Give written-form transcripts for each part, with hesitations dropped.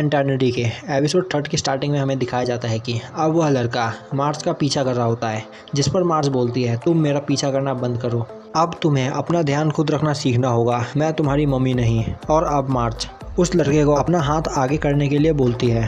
Eternity के episode 3 की starting में हमें दिखाया जाता है कि अब वह लड़का मार्च का पीछा कर रहा होता है, जिस पर मार्च बोलती है तुम मेरा पीछा करना बंद करो, अब तुम्हें अपना ध्यान खुद रखना सीखना होगा, मैं तुम्हारी मम्मी नहीं। और अब मार्च उस लड़के को अपना हाथ आगे करने के लिए बोलती है,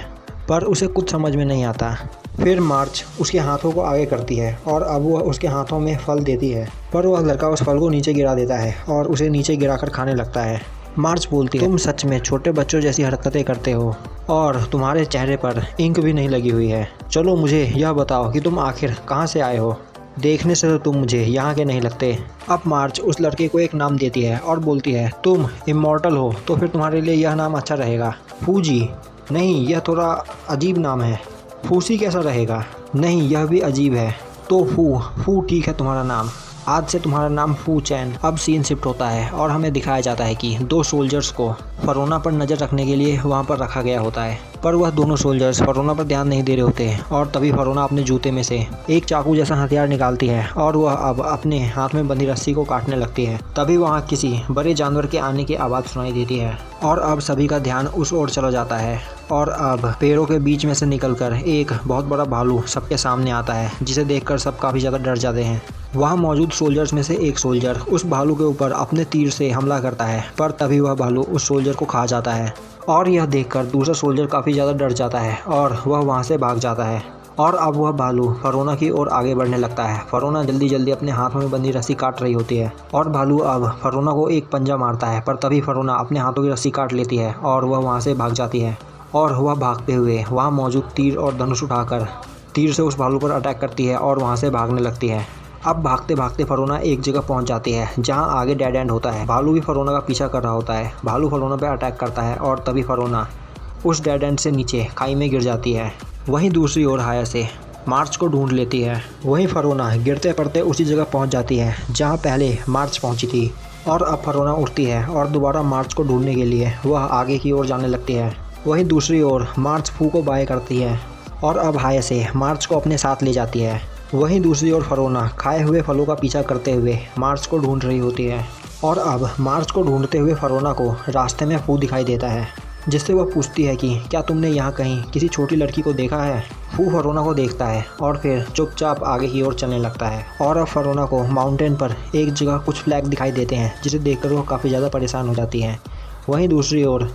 पर उसे कुछ समझ में नहीं आता। फिर मार्च उसके हाथों को आगे करती है और अब वह उसके हाथों में फल देती है, पर वह लड़का उस फल को नीचे गिरा देता है और उसे नीचे गिराकर खाने लगता है। मार्च बोलती है तुम सच में छोटे बच्चों जैसी हरकतें करते हो और तुम्हारे चेहरे पर इंक भी नहीं लगी हुई है। चलो मुझे यह बताओ कि तुम आखिर कहाँ से आए हो, देखने से तो तुम मुझे यहाँ के नहीं लगते। अब मार्च उस लड़के को एक नाम देती है और बोलती है तुम इमॉर्टल हो तो फिर तुम्हारे लिए यह नाम अच्छा रहेगा। फूजी? नहीं, यह थोड़ा अजीब नाम है। फूसी कैसा रहेगा? नहीं, यह भी अजीब है। तो फू ठीक है तुम्हारा नाम, आज से तुम्हारा नाम फू चैन। अब सीन शिफ्ट होता है और हमें दिखाया जाता है कि 2 सोल्जर्स को फरोना पर नज़र रखने के लिए वहां पर रखा गया होता है, पर वह दोनों सोल्जर्स फरोना पर ध्यान नहीं दे रहे होते और तभी फरोना अपने जूते में से एक चाकू जैसा हथियार निकालती है और वह अब अपने हाथ में बंधी रस्सी को काटने लगती है। तभी वहाँ किसी बड़े जानवर के आने की आवाज़ सुनाई देती है और अब सभी का ध्यान उस ओर चला जाता है और अब पेड़ों के बीच में से निकलकर एक बहुत बड़ा भालू सबके सामने आता है, जिसे देखकर सब काफ़ी ज़्यादा डर जाते हैं। वहाँ मौजूद सोल्जर्स में से एक सोल्जर उस भालू के ऊपर अपने तीर से हमला करता है, पर तभी वह भालू उस सोल्जर को खा जाता है और यह देखकर दूसरा सोल्जर काफ़ी ज़्यादा डर जाता है और वह वहाँ से भाग जाता है। और अब वह भालू फरोना की ओर आगे बढ़ने लगता है। फरोना जल्दी जल्दी अपने हाथों में बंधी रस्सी काट रही होती है और भालू अब फरोना को एक पंजा मारता है, पर तभी फरोना अपने हाथों की रस्सी काट लेती है और वह वहाँ से भाग जाती है। और वह भागते हुए वहाँ मौजूद तीर और धनुष उठाकर तीर से उस भालू पर अटैक करती है और वहाँ से भागने लगती है। अब भागते भागते फरोना एक जगह पहुंच जाती है जहां आगे डेड एंड होता है। भालू भी फरोना का पीछा कर रहा होता है। भालू फरोना पे अटैक करता है और तभी फरोना उस डेड एंड से नीचे खाई में गिर जाती है। वहीं दूसरी ओर हाया से मार्च को ढूंढ लेती है। वहीं फरोना गिरते पड़ते उसी जगह पहुंच जाती है जहां पहले मार्च पहुंची थी और अब फरोना उठती है और दोबारा मार्च को ढूंढने के लिए वह आगे की ओर जाने लगती है। वहीं दूसरी ओर मार्च फू को बाय करती है और अब हाया से मार्च को अपने साथ ले जाती है। वहीं दूसरी ओर फरोना खाए हुए फलों का पीछा करते हुए मार्च को ढूंढ रही होती है और अब मार्च को ढूंढते हुए फरोना को रास्ते में फू दिखाई देता है, जिससे वह पूछती है कि क्या तुमने यहाँ कहीं किसी छोटी लड़की को देखा है। फू फरोना को देखता है और फिर चुपचाप आगे की ओर चलने लगता है और अब फरोना को माउंटेन पर एक जगह कुछ फ्लैग दिखाई देते हैं, जिसे देखकर वह काफ़ी ज़्यादा परेशान हो जाती है। वहीं दूसरी ओर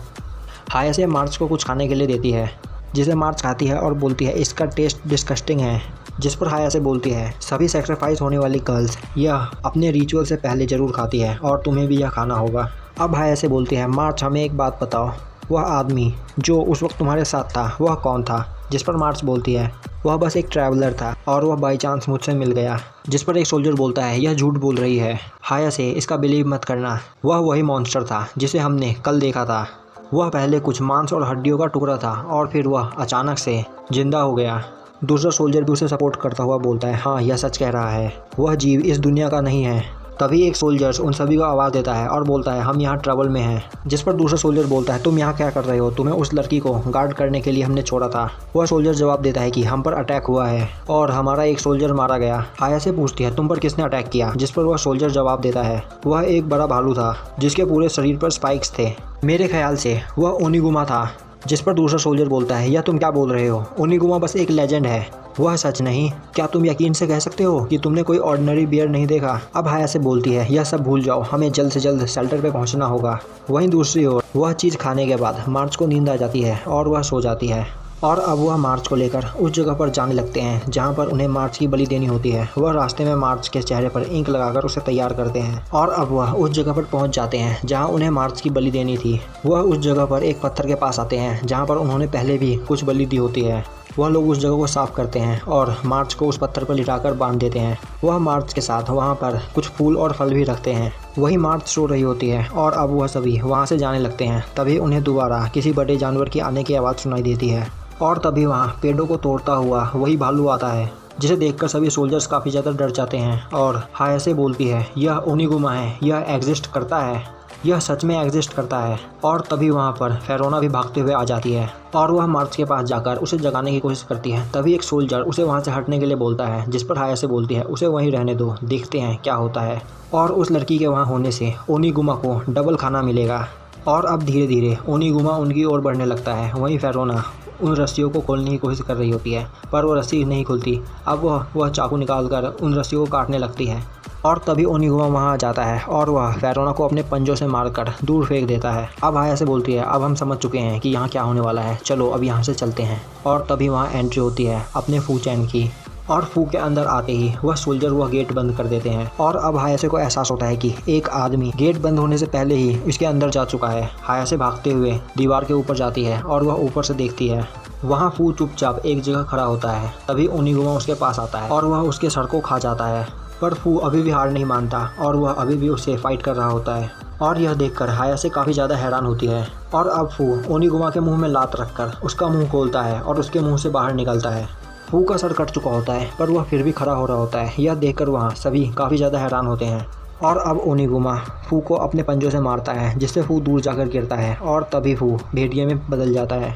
हाया से मार्च को कुछ खाने के लिए देती है, जिसे मार्च खाती है और बोलती है इसका टेस्ट डिस्गस्टिंग है, जिस पर हाया से बोलती है सभी सेक्रीफाइस होने वाली गर्ल्स यह अपने रिचुअल से पहले ज़रूर खाती है और तुम्हें भी यह खाना होगा। अब हाया से बोलती है मार्च हमें एक बात बताओ, वह आदमी जो उस वक्त तुम्हारे साथ था वह कौन था। जिस पर मार्च बोलती है वह बस एक ट्रैवलर था और वह बाई चांस मुझसे मिल गया। जिस पर एक सोल्जर बोलता है यह झूठ बोल रही है हाया से, इसका बिलीव मत करना, वह वही मॉन्स्टर था जिसे हमने कल देखा था। वह पहले कुछ मांस और हड्डियों का टुकड़ा था और फिर वह अचानक से जिंदा हो गया। दूसरा सोल्जर भी उसे सपोर्ट करता हुआ बोलता है हाँ यह सच कह रहा है, वह जीव इस दुनिया का नहीं है। तभी एक सोल्जर उन सभी को आवाज़ देता है और बोलता है हम यहाँ ट्रबल में हैं। जिस पर दूसरा सोल्जर बोलता है तुम यहाँ क्या कर रहे हो, तुम्हें उस लड़की को गार्ड करने के लिए हमने छोड़ा था। वह सोल्जर जवाब देता है कि हम पर अटैक हुआ है और हमारा एक सोल्जर मारा गया। हाया से पूछती है तुम पर किसने अटैक किया। जिस पर वह सोल्जर जवाब देता है वह एक बड़ा भालू था जिसके पूरे शरीर पर स्पाइक्स थे, मेरे ख्याल से वह ओनिगुमा था। जिस पर दूसरा सोल्जर बोलता है यह तुम क्या बोल रहे हो, ओनिगुमा बस एक लेजेंड है, वह सच नहीं। क्या तुम यकीन से कह सकते हो कि तुमने कोई ऑर्डिनरी बियर नहीं देखा। अब हाया से बोलती है यह सब भूल जाओ, हमें जल्द से जल्द शेल्टर पे पहुंचना होगा। वहीं दूसरी ओर वह चीज़ खाने के बाद मार्च को नींद आ जाती है और वह सो जाती है और अब वह मार्च को लेकर उस जगह पर जाने लगते हैं जहां पर उन्हें मार्च की बलि देनी होती है। वह रास्ते में मार्च के चेहरे पर इंक लगाकर उसे तैयार करते हैं और अब वह उस जगह पर पहुंच जाते हैं जहां उन्हें मार्च की बलि देनी थी। वह उस जगह पर एक पत्थर के पास आते हैं जहां पर उन्होंने पहले भी कुछ बलि दी होती है। वह लोग उस जगह को साफ करते हैं और मार्च को उस पत्थर पर लिटाकर बांध देते हैं। वह मार्च के साथ वहाँ पर कुछ फूल और फल भी रखते हैं। वही मार्च सो रही होती है और अब वह सभी वहाँ से जाने लगते हैं। तभी उन्हें दोबारा किसी बड़े जानवर की आने की आवाज़ सुनाई देती है और तभी वहाँ पेड़ों को तोड़ता हुआ वही भालू आता है, जिसे देखकर सभी सोल्जर्स काफ़ी ज़्यादा डर जाते हैं और हाया से बोलती है यह ओनिगुमा है, यह एग्जिस्ट करता है, यह सच में एग्जिस्ट करता है। और तभी वहाँ पर फेरोना भी भागते हुए आ जाती है और वह मार्च के पास जाकर उसे जगाने की कोशिश करती है। तभी एक सोल्जर उसे वहाँ से हटने के लिए बोलता है, जिस पर हाया से बोलती है उसे वहीं रहने दो, देखते हैं क्या होता है। और उस लड़की के वहाँ होने से ओनिगुमा को डबल खाना मिलेगा। और अब धीरे धीरे ओनिगुमा उनकी ओर बढ़ने लगता है। वहीं फेरोना उन रस्सियों को खोलने की कोशिश कर रही होती है, पर वो रस्सी नहीं खुलती। अब वह चाकू निकालकर उन रस्सियों को काटने लगती है और तभी ओनिगुमा वहाँ आ जाता है और वह फेरोना को अपने पंजों से मारकर दूर फेंक देता है। अब हायासे बोलती है, अब हम समझ चुके हैं कि यहाँ क्या होने वाला है, चलो अब यहाँ से चलते हैं। और तभी वहाँ एंट्री होती है अपने फू चैन की, और फू के अंदर आते ही वह सोल्जर वह गेट बंद कर देते हैं। और अब हायासे को एहसास होता है कि एक आदमी गेट बंद होने से पहले ही इसके अंदर जा चुका है। हायासे भागते हुए दीवार के ऊपर जाती है और वह ऊपर से देखती है। वहाँ फू चुपचाप एक जगह खड़ा होता है। तभी ओनिगुमा उसके पास आता है और वह उसके सर को खा जाता है, पर फू अभी भी हार नहीं मानता और वह अभी भी उससे फाइट कर रहा होता है। और यह देखकर हायासे काफ़ी ज़्यादा हैरान होती है। और अब फू ओनिगुमा के मुंह में लात रखकर उसका मुंह खोलता है और उसके मुंह से बाहर निकलता है। फू का सर कट चुका होता है, पर वह फिर भी खड़ा हो रहा होता है। यह देखकर वहाँ सभी काफ़ी ज़्यादा हैरान होते हैं। और अब ओनिगुमा फू को अपने पंजों से मारता है, जिससे फू दूर जाकर गिरता है और तभी फू भेड़िए में बदल जाता है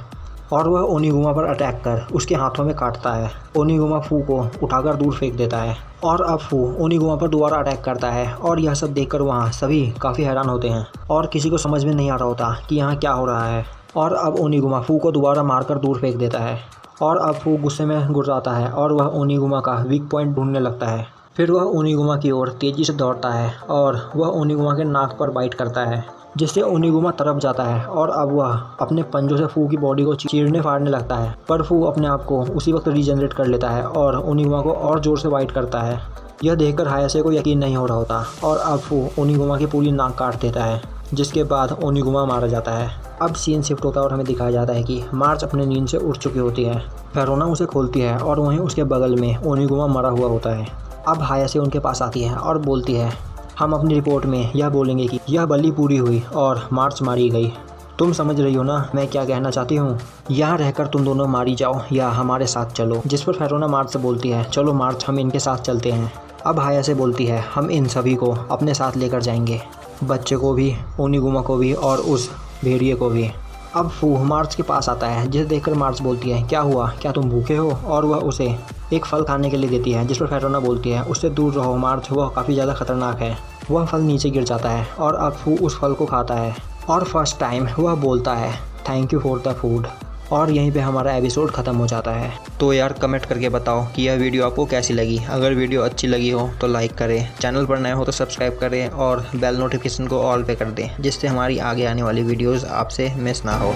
और वह ओनिगुमा पर अटैक कर उसके हाथों में काटता है। ओनिगुमा फू को उठाकर दूर फेंक देता है और अब फू ओनिगुमा पर दोबारा अटैक करता है। और यह सब देखकर वहाँ सभी काफ़ी हैरान होते हैं और किसी को समझ में नहीं आ रहा होता कि यहाँ क्या हो रहा है। और अब ओनिगुमा फू को दोबारा मारकर दूर फेंक देता है और अब फू गुस्से में गुर्राता है और वह ओनिगुमा का वीक पॉइंट ढूंढने लगता है। फिर वह ओनिगुमा की ओर तेज़ी से दौड़ता है और वह ओनिगुमा के नाक पर बाइट करता है, जिससे ओनिगुमा तरफ जाता है और अब वह अपने पंजों से फू की बॉडी को चीरने फाड़ने लगता है। पर फू अपने आप को उसी वक्त रीजनरेट कर लेता है और ओनिगुमा को और ज़ोर से बाइट करता है। यह देखकर हायासे को यकीन नहीं हो रहा होता और अब फू ओनिगुमा की पूरी नाक काट देता है, जिसके बाद ओनिगुमा मारा जाता है। अब सीन शिफ्ट होता है और हमें दिखाया जाता है कि मार्च अपने नींद से उठ चुकी होती है। फेरोना उसे खोलती है और वहीं उसके बगल में ओनिगुमा मरा हुआ होता है। अब हायासे उनके पास आती है और बोलती है, हम अपनी रिपोर्ट में यह बोलेंगे कि यह बलि पूरी हुई और मार्च मारी गई। तुम समझ रही हो ना मैं क्या कहना चाहती हूँ? यहाँ रहकर तुम दोनों मारी जाओ या हमारे साथ चलो। जिस पर फेरोना मार्च से बोलती है, चलो मार्च हम इनके साथ चलते हैं। अब हायासे बोलती है, हम इन सभी को अपने साथ लेकर जाएंगे, बच्चे को भी, ओनिगुमा को भी और उस भेड़िए को भी। अब फू मार्च के पास आता है, जिसे देखकर मार्च बोलती है, क्या हुआ, क्या तुम भूखे हो? और वह उसे एक फल खाने के लिए देती है, जिस पर फेरोना बोलती है, उससे दूर रहो मार्च, वह काफ़ी ज़्यादा खतरनाक है। वह फल नीचे गिर जाता है और अब फू उस फल को खाता है और फर्स्ट टाइम वह बोलता है, thank you for the food. और यहीं पे हमारा एपिसोड ख़त्म हो जाता है। तो यार कमेंट करके बताओ कि यह वीडियो आपको कैसी लगी। अगर वीडियो अच्छी लगी हो तो लाइक करें, चैनल पर नए हो तो सब्सक्राइब करें और बेल नोटिफिकेशन को ऑल पे कर दें, जिससे हमारी आगे आने वाली वीडियोज़ आपसे मिस ना हो।